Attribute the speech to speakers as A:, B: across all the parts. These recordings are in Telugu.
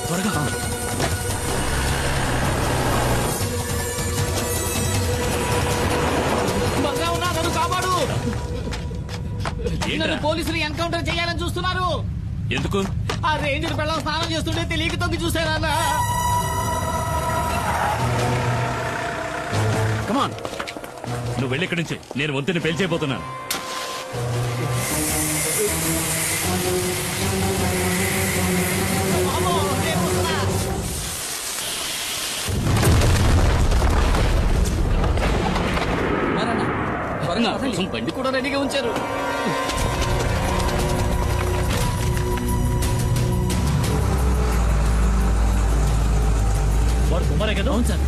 A: త్వరగా.
B: నన్ను కాపాడు. నన్ను పోలీసులు ఎన్కౌంటర్ చేయాలని చూస్తున్నారు.
A: ఎందుకు?
B: ఆ రేంజర్ పిల్లలు స్నానం చేస్తుంటే తెలియక తొంగి చూసానన్నా.
A: కమాన్, నువ్వు వెళ్ళి ఇక్కడి నుంచి. నేను వంతుని పేల్చేయబోతున్నాను.
B: బండి కూడా రెడీగా ఉంచారు.
A: వాడు కుమారే కదా?
C: అవును సార్.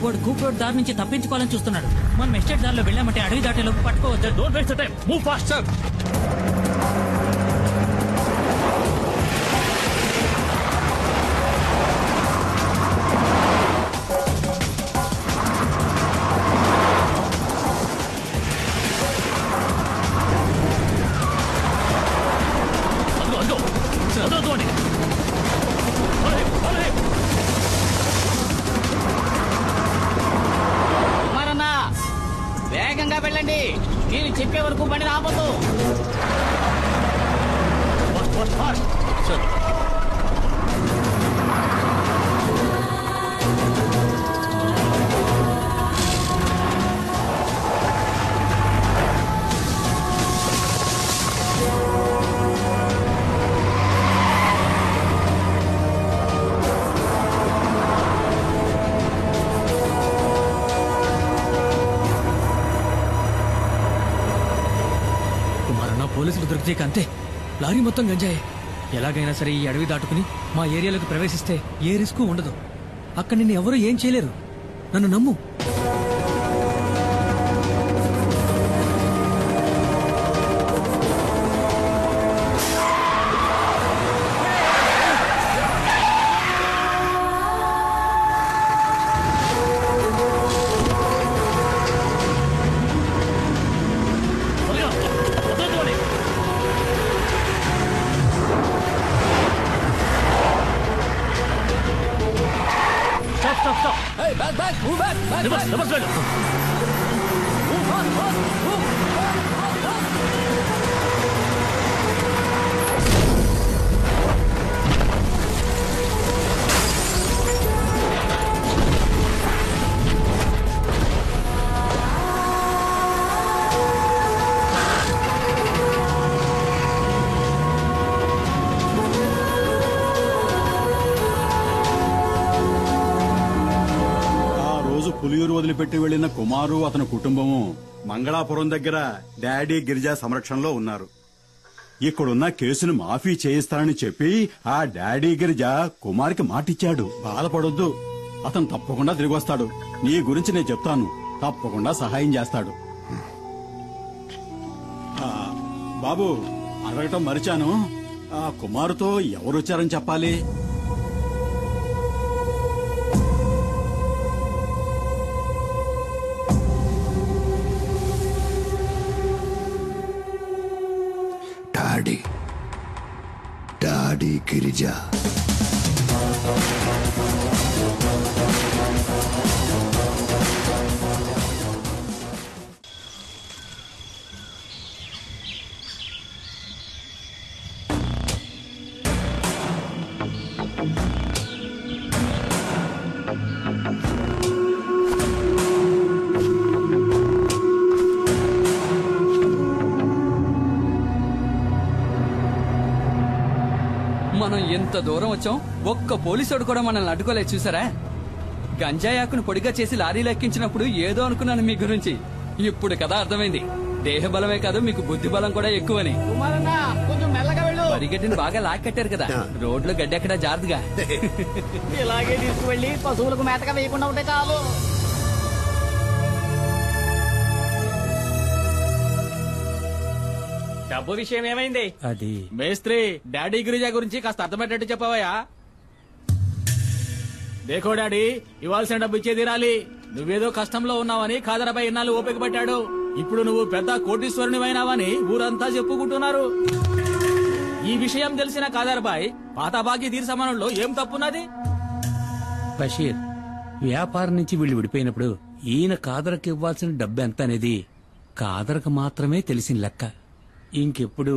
C: వాడు కూప్ రోడ్ దారి నుంచి తప్పించుకోవాలని చూస్తున్నాడు. మనం ఎస్టేట్ దారిలో వెళ్ళామంటే అడవి దాటేలోపు పట్టుకోవచ్చు.
A: Don't waste time, move fast. Sir
B: వేగంగా వెళ్ళండి. నేను చెప్పే వరకు బండి ఆపొద్దు.
D: పోలీసులు దొరికితే అంతే. లారీ మొత్తం గంజాయే. ఎలాగైనా సరే ఈ అడవి దాటుకుని మా ఏరియాలోకి ప్రవేశిస్తే ఏ రిస్క్ ఉండదు. అక్కడ నిన్ను ఎవరూ ఏం చేయలేరు. నన్ను నమ్ము.
E: పులియూరు వదిలిపెట్టి వెళ్లిన కుమారు అతని కుటుంబము మంగళాపురం దగ్గర డాడీ గిరిజా సంరక్షణలో ఉన్నారు. ఇక్కడున్న కేసును మాఫీ చేయిస్తానని చెప్పి ఆ డాడీ గిరిజా కుమార్కి మాటిచ్చాడు. బాధపడొద్దు, అతను తప్పకుండా తిరిగి వస్తాడు. నీ గురించి నేను చెప్తాను, తప్పకుండా సహాయం చేస్తాడు. బాబు, అడగటం మరిచాను, ఆ కుమారుతో ఎవరొచ్చారని చెప్పాలి?
F: డాడీ గిరిజా.
G: మనం ఎంత దూరం వచ్చాం, ఒక్క పోలీసుడు కూడా మనల్ని అడ్డుకోలేదు. చూసారా, గంజాయాకును పొడిగా చేసి లారీలో ఎక్కించినప్పుడు ఏదో అనుకున్నాను మీ గురించి. ఇప్పుడు కదా అర్థమైంది, దేహ బలమే కాదు మీకు బుద్ధి బలం కూడా ఎక్కువని. పరిగెట్టిని బాగా లాక్కట్టారు కదా, రోడ్లో గడ్డి ఎక్కడా జారుదుగా.
B: ఇలాగే తీసుకువెళ్ళి పశువులకు మేతగా వేయకుండా ఉంటే చాలు.
H: డబ్బు విషయం ఏమైంది?
D: అది
H: మేస్త్రి, డాడీ గిరిజా గురించి కాస్త అర్థమయ్యేటట్టు చెప్పవయ్యా. దేఖో డాడీ, ఇవ్వాల్సిన డబ్బు ఇచ్చే తీరాలి. నువ్వేదో కష్టంలో ఉన్నావని ఖాదరాబాయ్ ఇన్నాళ్ళు ఓపిక పట్టాడు. ఇప్పుడు నువ్వు పెద్ద కోటీశ్వరునివైనావని ఊరంతా చెప్పుకుంటున్నారు. ఈ విషయం తెలిసిన కాదర్బాయ్ పాత బాకీ తీరు సమానంలో ఏం తప్పున్నది?
A: బషీర్, వ్యాపారం నుంచి వీళ్ళు విడిపోయినప్పుడు ఈయన కాదరకు ఇవ్వాల్సిన డబ్బు ఎంత అనేది కాదరకు మాత్రమే తెలిసిన లెక్క. ఇంకెప్పుడు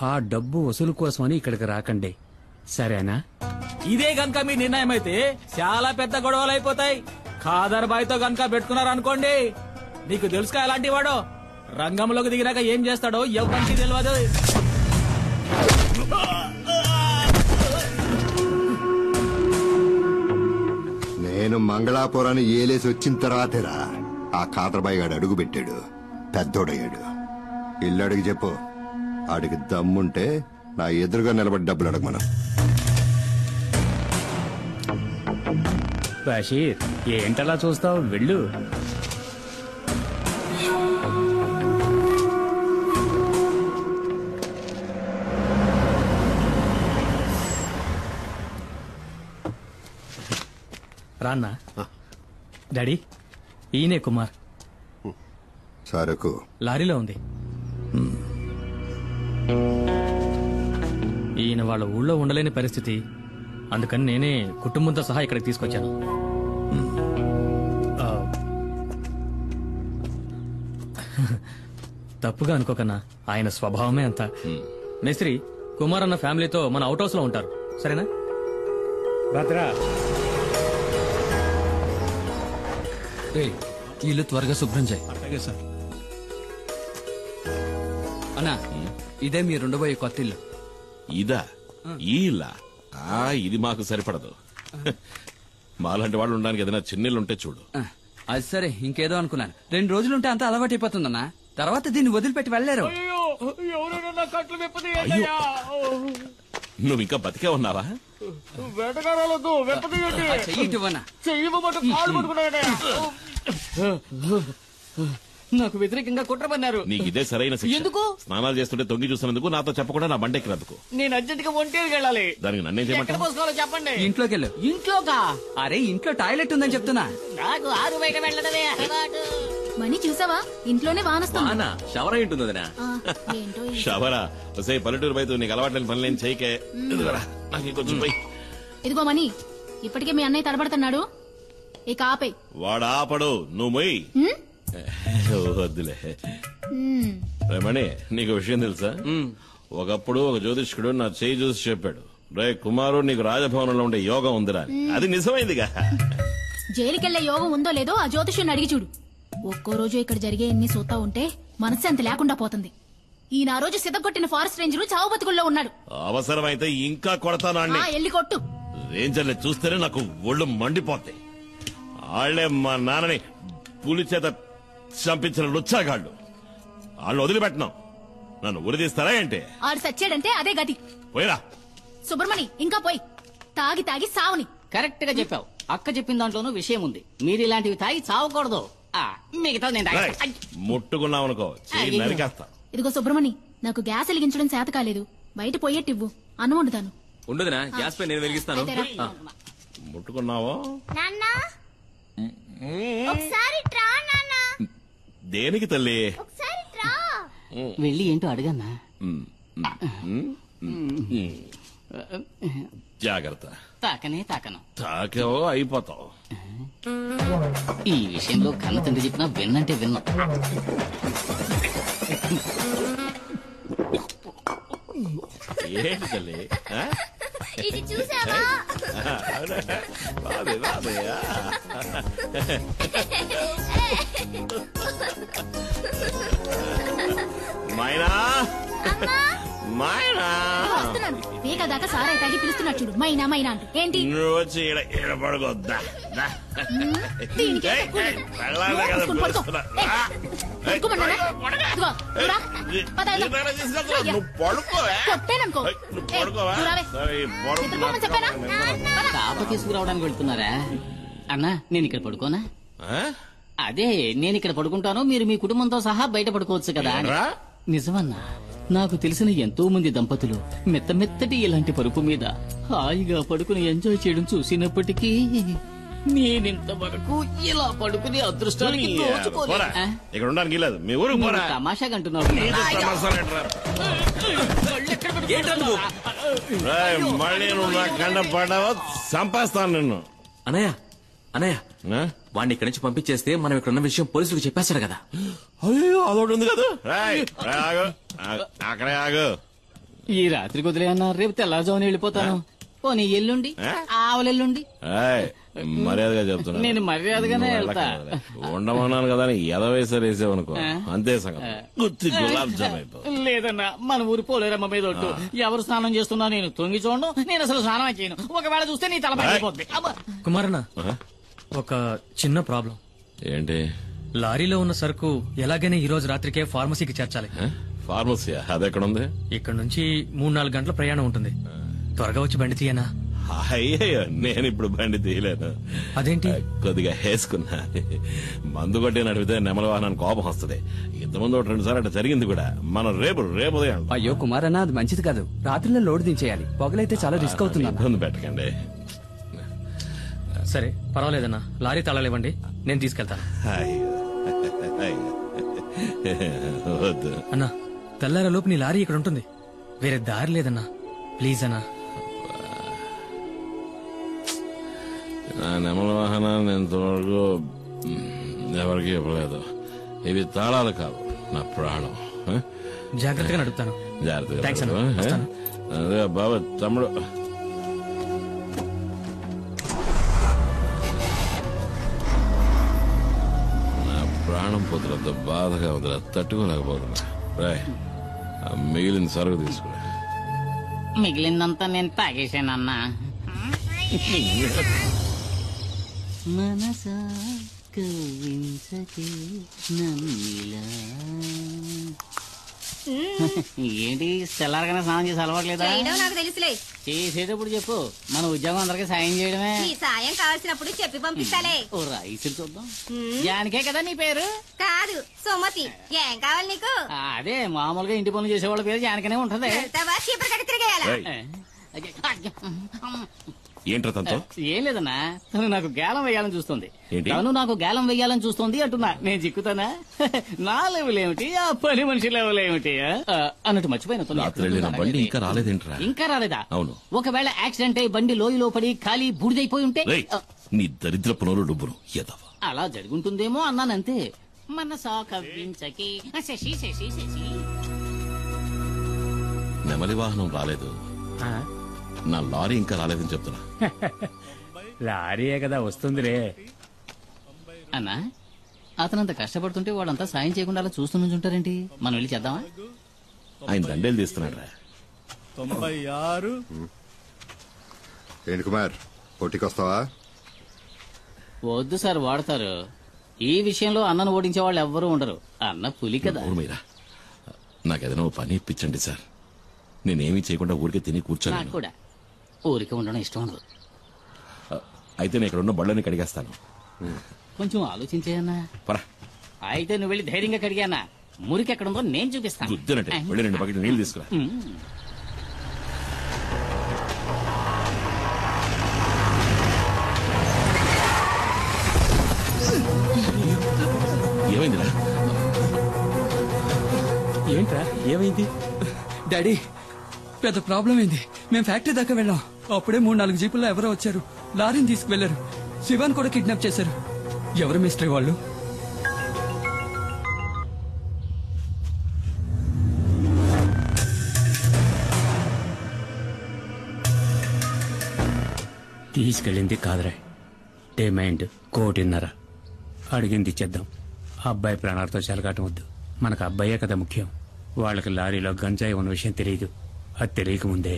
A: ఆ డబ్బు వసూలు కోసమని ఇక్కడికి రాకండి, సరేనా?
H: ఇదే గనక మీ నిర్ణయం అయితే చాలా పెద్ద గొడవలు అయిపోతాయి. ఖాదర్బాయ్ తో గనక పెట్టుకున్నారనుకోండి, నీకు తెలుసుగా ఎలాంటి వాడో. రంగంలోకి దిగినాక ఏం చేస్తాడో ఎవరికి తెలియదు.
F: నేను మంగళాపురాన్ని ఏలేసి వచ్చిన తర్వాతేరా ఆ కాదర్బాయి గాడు అడుగు పెట్టాడు, పెద్దోడయ్యాడు. ఇల్లు అడిగి చెప్పు, ఆడికి దమ్ముంటే నా ఎదురుగా నిలబడి డబ్బులు అడగమను.
A: బషీర్, ఏంటలా చూస్తావు, వెళ్ళు.
D: రాన్నా. డాడీ, ఈయనే కుమార్.
F: సరకు
D: లారీలో ఉంది. ఈయన వాళ్ళ ఊళ్ళో ఉండలేని పరిస్థితి, అందుకని నేనే కుటుంబంతో సహా ఇక్కడికి తీసుకొచ్చాను. ఆ, తప్పుగా అనుకోకన్నా, ఆయన స్వభావమే అంత. మేస్త్రి, కుమార్ అన్న ఫ్యామిలీతో మన అవుట్ హౌస్ లో ఉంటారు, సరేనా?
A: భద్రా,
D: ఇల్లు త్వరగా శుభ్రం చేయి.
A: అలాగే సార్.
G: అన్నా, ఇదే మీరు ఉండబోయే కొత్త ఇల్లు.
I: ఇదా? ఈ ఇల్లా? ఇది మాకు సరిపడదు. మాలాంటి వాళ్ళు ఉండడానికి ఏదైనా చిన్నిల్లు ఉంటే చూడు.
G: అది సరే, ఇంకేదో అనుకున్నాను. 2 రోజులుంటే అంతా అలవాటు అయిపోతుందన్నా. తర్వాత దీన్ని వదిలిపెట్టి వెళ్లారు.
I: నువ్వు ఇంకా బతికే ఉన్నావా?
B: నాకు వ్యతిరేకంగా కుట్ర పన్నారు.
I: నీకు ఇదే సరైన శిక్ష.
B: ఎందుకు?
I: స్నానాలు చేస్తుంటే తొంగి చూసినందుకు, నాతో చెప్పకుండా నా బండెక్కినందుకు.
B: నేను అర్జెంట్ గా ఒంటేకి వెళ్ళాలి.
I: దానికి నన్నేం
B: ఎక్కడ
I: చేయమంటావు?
B: పోసుకోవాలో చెప్పండి.
G: ఇంట్లోకి వెళ్ళు.
B: ఇంట్లోకా?
G: అరే, ఇంట్లో టాయిలెట్ ఉందని చెప్తున్నా.
B: నాకు ఆరు బయట వెళ్ళడమే అలవాటు.
J: మనీ చూసావా, ఇంట్లోనే వానొస్తుంది.
A: షవర్ అయి ఉంటుంది వదినా.
J: ఏంటో ఈ-
I: షవరా? వసే పల్లెటూరు బయట నీకు అలవాట్లేని పనులేం చేయకే. ఇదిగోరా, నాకు ఇంకొంచెం పోయి.
J: ఇదిగో మనీ, ఇప్పటికే మీ అన్నయ్య తడబడుతున్నాడు, ఇక ఆపే.
I: వాడు ఆపడు, నువ్వు మొయ్యి. వద్దులే. రమణి, నీకు విషయం తెలుసా? ఒకప్పుడు ఒక జ్యోతిష్కుడు నా చేయి చూసి చెప్పాడు, రే కుమారు, నీకు రాజభవనంలో ఉండే యోగం ఉందిరా. అది నిజమైందిగా.
J: జైలుకెళ్లే యోగం ఉందో లేదో ఆ జ్యోతిష్యుని అడిగి చూడు. ఒక్కో రోజు ఇక్కడ జరిగే ఎన్ని సూతా ఉంటే మనశ్శాంతి లేకుండా పోతుంది. ఈయన ఆ రోజు సిద్ధగొట్టిన ఫారెస్ట్ రేంజర్ చావు బతుకుల్లో ఉన్నాడు.
I: అవసరమైతే ఇంకా కొడతాను.
J: ఎల్లి కొట్టు.
I: రేంజర్ని చూస్తేనే నాకు ఒళ్ళు మండిపోతాయి. వాళ్లే మా నాన్నని పులి చేత చంపించిన లుచ్చాగాళ్ళు. వాళ్ళని వదిలిపెట్టినాం, నన్ను ఉరిదీస్తారా ఏంటి?
J: ఆడు సచ్చాడంటే అదే గతి.
I: పోయిరా
J: సుబ్రమణి, ఇంకా పోయి. తాగి తాగి సావుని.
B: కరెక్ట్ గా చెప్పావు. అక్క చెప్పిన దాంట్లోనూ విషయం ఉంది. మీరు ఇలాంటివి తాగి చావకూడదు. మిగతా నేను
I: రేయ్, ముట్టుకున్నావనుకో చెయ్యి నరికేస్తా.
J: ఇదిగో సుబ్రమణి, నాకు గ్యాస్ వెలిగించడం చేత కాలేదు, బయట పోయేట్టివ్వు, అన్నం వండుతాను.
A: ఉండదునా, గ్యాస్ పై నేను వెలిగిస్తాను.
I: ముట్టుకున్నావో?
J: ఒకసారి ట్రా నాన్న.
I: దేనికి తల్లి?
J: ఒకసారి ట్రా.
B: వెళ్ళి ఏంటో అడగన్నా.
I: జాగ్రత్త.
B: తాకనే తాకను.
I: తాకేవో అయిపోతావు.
B: ఈ విషయంలో కన్న తండ్రి చెప్పినా విన్నంటే విన్నా.
I: ఏంటి తల్లి?
J: ఇది చూసావా?
I: మైనా, మైనా,
J: వస్తున్నాను. వేగ దాకా సారాయి తాగి పిలుస్తున్నాడు చూడు, మైనా మైనా అంటూ. ఏంటి?
I: నువ్వు వచ్చి ఈడ పడుకోద్దా?
J: దీనికి
B: తాప తీసుకురావడానికి వెళ్తున్నారా? అన్నా, నేను ఇక్కడ పడుకోనా? అదే, నేను ఇక్కడ పడుకుంటాను, మీరు మీ కుటుంబంతో సహా బయట పడుకోవచ్చు కదా. నిజమన్నా, నాకు తెలిసిన ఎంతో మంది దంపతులు మెత్తమెత్తటి ఇలాంటి పరుపు మీద హాయిగా పడుకుని ఎంజాయ్ చేయడం చూసినప్పటికీ నేనింతవరకు ఇలా పడుకునే అదృష్టానికి నోచుకోలేదు.
I: పోరా. ఇక్కడ ఉండడానికి లేదు, మీ ఊరికి పోరా.
B: తమాషాగా అంటున్నావు.
I: రేయ్, మళ్ళీ నువ్వు నా కండ పడ్డావా చంపేస్తాను నిన్ను.
K: అనయ్య అనయ్య వాడిని ఇక్కడి నుంచి పంపించేస్తే మనం ఇక్కడ ఉన్న విషయం పోలీసులకు చెప్పేస్తాడు కదా.
I: అయ్యో అదొకటి ఉంది కదా. రేయ్, రేయ్, ఆగు. అక్కడే ఆగు.
B: ఈ రాత్రి కుదిరే అన్నా, రేపు తెల్లవారుజామున వెళ్ళిపోతాను. పోనీ ఎల్లుండి, ఆవలెల్లుండి.
I: మర్యాదగా చెప్తున్నా,
B: నేను మర్యాదగానే వెళ్తా.
I: ఉండమన్నాను కదా అని ఎదవేసారు వేసావనుకో, అంతే సంగతి. గుత్తి గులాబ్ జామ్ అయిపో.
B: లేదన్నా, మన ఊరి పోలేరమ్మ మీద ఒట్టు. ఎవరు స్నానం చేస్తున్నా నేను తొంగి చూడను, నేను అసలు స్నానం చేయను. ఒకవేళ చూస్తే నీ తల పగిలిపోద్ది.
D: కుమారన్న, ఒక చిన్న ప్రాబ్లం.
I: ఏంటి?
D: లారీలో ఉన్న సరుకు ఎలాగైనా ఈ రోజు రాత్రికే ఫార్మసీకి చేర్చాలి.
I: ఫార్మసీ అదెక్కడ ఉంది?
D: ఇక్కడ నుంచి 3-4 గంటల ప్రయాణం ఉంటుంది. త్వరగా వచ్చి బండి తీయనా?
I: అయ్యో, నేను ఇప్పుడు బండి తీయలేను.
D: అదేంటి?
I: కొద్దిగా వేసుకున్నా. మందు కొట్టి నడిపితే నెమల వాహనానికి కోపం వస్తుంది. ఇంతకుముందు 2 సార్లు అట్లా జరిగింది కూడా. మనం రేపు ఉదయం.
G: అయ్యో కుమారన్న, అది మంచిది కాదు. రాత్రిలో లోడ్ దించేయాలి. పొగలైతే చాలా రిస్క్ అవుతుంది.
I: ఇబ్బంది పెట్టకండి.
D: సరే పర్వాలేదన్నా, లారీ తాళాలివ్వండి, నేను తీసుకెళ్తాను.
I: వద్దు
D: అన్నా, తెల్లారలోపు నీ లారీ ఇక్కడ ఉంటుంది. వేరే దారి లేదన్నా, ప్లీజ్ అన్నా.
I: నా నెమల వాహనాన్ని ఇంతవరకు ఎవరికి ఇవ్వలేదు. ఇవి తాళాలు కావు, నా ప్రాణం.
D: జాగ్రత్తగా నడుపుతాను. థాంక్స్ అన్నా,
I: జాగ్రత్తగా.
D: వస్తాను.
I: అదే బాబా, తమ్ముడు. నా ప్రాణం పొద్దులతో బాధగా వదిలే తట్టుకోలేకపోతున్నా. రాయ్, మిగిలిన సరుకు తీసుకురా.
B: మిగిలిందంతా నేను తాగేశానన్నా. మనసా కవ్వించకే నన్నిలా. ఏంటి తెల్లారగానే స్నానం చేసి అలవాట్లేదా?
L: నాకు తెలుసులే.
B: చేసేటప్పుడు చెప్పు, మన ఉద్యోగం అందరికి సాయం చేయడమే.
L: నీ సాయం కావాల్సినప్పుడు చెప్పి పంపిస్తాలే.
B: ఓ రైసులు చూద్దాం. జానికే కదా నీ పేరు?
L: కాదు, సుమతి. ఏం కావాలి నీకు?
B: అదే మామూలుగా ఇంటి పనులు చేసేవాళ్ళ పేరు జానికనే ఉంటది.
L: చీపురు కట్టి తిరిగేయాలా?
I: ఏంట్రా తనతో?
B: ఏం లేదన్నా, తను నాకు గేలం వేయాలని చూస్తుంది.
I: ఏంటి?
B: తను నాకు గేలం వేయాలని చూస్తుంది అంటున్నా. నేను చిక్కుతానా? నా లెవెల్ ఏమిటి, ఆ పని మనిషి లెవెల్ ఏమిటి అన్నట్టు మర్చిపోయిన.
I: రాత్రి వెళ్ళిన బండి ఇంకా రాలేదేంట్రా?
B: ఇంకా రాలేదా?
I: అవును.
B: ఒకవేళ యాక్సిడెంట్ అయి బండి లోయలో పడి ఖాళీ బూడిదైపోయి ఉంటే?
I: నీ దరిద్ర పునరు డబ్బును ఎదవ.
B: అలా జరుగుంటుందేమో అన్నానంతే. మనసా కవ్వించకి శశి శశి శశి.
I: నెమలి వాహనం రాలేదు, నా లారీ ఇంకా రాలేదని చెప్తున్నా.
A: లారీయే కదా వస్తుందిరే.
B: అన్నా, అతనంత కష్టపడుతుంటే వాళ్ళంతా సాయం చేయకుండా అలా చూస్తూ నుంచుంటారేంటి? మనం వెళ్ళి చేద్దామా?
I: ఆయన దండేలు తీస్తున్నాడు రా.
F: 96. ఏంటి కుమార్, పోటీకొస్తావా?
B: వద్దు సార్, వాడతారు. ఈ విషయంలో అన్నను ఓడించే వాళ్ళు ఎవ్వరూ ఉండరు. అన్న పులి కదా.
I: మీరా నాకేదైనా పని ఇప్పించండి సార్. నేనేమీ చేయకుండా ఊరికే తిని కూర్చోను.
B: నాకు కూడా ఊరికే ఉండడం ఇష్టం ఉండదు.
I: అయితే నేను ఇక్కడ ఉన్న బళ్ళని కడిగేస్తాను.
B: కొంచెం ఆలోచించేయన్నా. అయితే నువ్వు వెళ్ళి ధైర్యంగా కడిగానా? మురికి ఎక్కడుందో నేను చూపిస్తాను.
I: గుద్దినట్టే వెళ్ళి 2 బకెట్లు నీళ్ళు తీసుకురా. ఏమైందిరా?
A: ఏంట్రా ఏమైంది?
G: డాడీ, పెద్ద ప్రాబ్లం అయింది. మేము ఫ్యాక్టరీ దాకా వెళ్ళాం. అప్పుడే 3-4 జీపుల్లో ఎవరో వచ్చారు. లారీని తీసుకువెళ్లారు. శివాన్ కూడా కిడ్నాప్ చేశారు. ఎవరు మిస్టరీ వాళ్ళు?
A: తీసుకెళ్ళింది కాదురా, డిమాండ్ 1.5 అడిగింది ఇచ్చేద్దాం. అబ్బాయి ప్రాణాలతో చెలగాటం వద్దు. మనకు అబ్బాయే కదా ముఖ్యం. వాళ్ళకి లారీలో గంజాయి ఉన్న విషయం తెలియదు. అది తెలియకముందే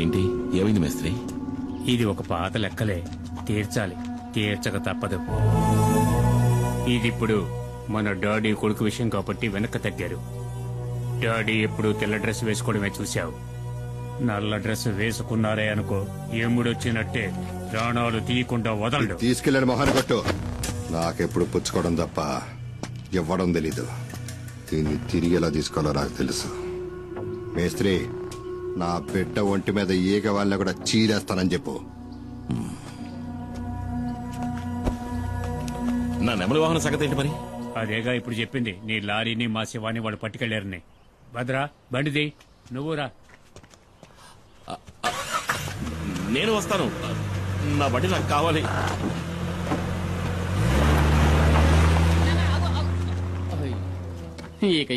I: ఏంటి ఏమైంది మేస్త్రి?
A: ఇది ఒక పాత లెక్కలే, తీర్చాలి. తీర్చక తప్పదు. ఇది ఇప్పుడు మన డాడీ కొడుకు విషయం కాబట్టి వెనక్కి తగ్గారు. డాడీ ఎప్పుడు తెల్ల డ్రెస్ వేసుకోవడమే చూశావు. నల్ల డ్రెస్ వేసుకున్నారే అనుకో, ఎముడొచ్చినట్టే ప్రాణాలు తీయకుండా వదలడు.
F: తీసుకెళ్ళని మొహాన్ని కొట్టు. నాకెప్పుడు పుచ్చుకోవడం తప్ప ఇవ్వడం తెలీదు. దీన్ని తిరిగి ఎలా తీసుకోవాలో నాకు తెలుసు. మేస్త్రి, నా బిడ్డ ఒంటి మీద ఈగ వాళ్ళని కూడా చీరేస్తానని చెప్పు.
I: నా నెమలి వాహన సంగతి ఏంటి మరి?
A: అదేగా ఇప్పుడు చెప్పింది. నీ లారీని మా శివాని వాళ్ళు పట్టుకెళ్లారని. భద్రా బండిది, నువ్వు రా.
I: నేను వస్తాను, నా బండి నాకు కావాలి.
B: ఇక